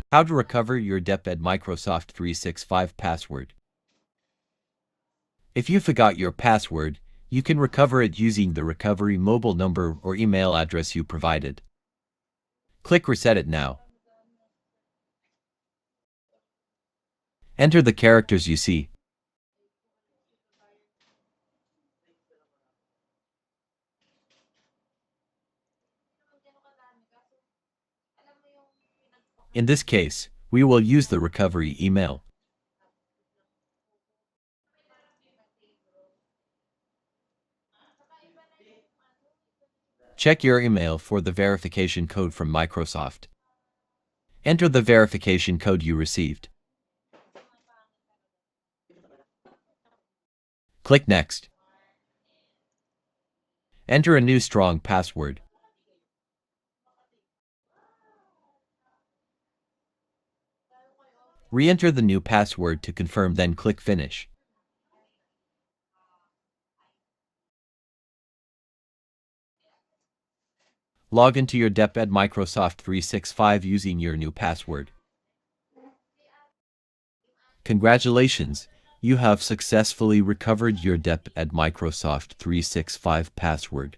How to recover your DepEd Microsoft 365 password. If you forgot your password, you can recover it using the recovery mobile number or email address you provided. Click Reset It now. Enter the characters you see. In this case, we will use the recovery email. Check your email for the verification code from Microsoft. Enter the verification code you received. Click Next. Enter a new strong password. Re-enter the new password to confirm, then click Finish. Log into your DepEd Microsoft 365 using your new password. Congratulations! You have successfully recovered your DepEd Microsoft 365 password.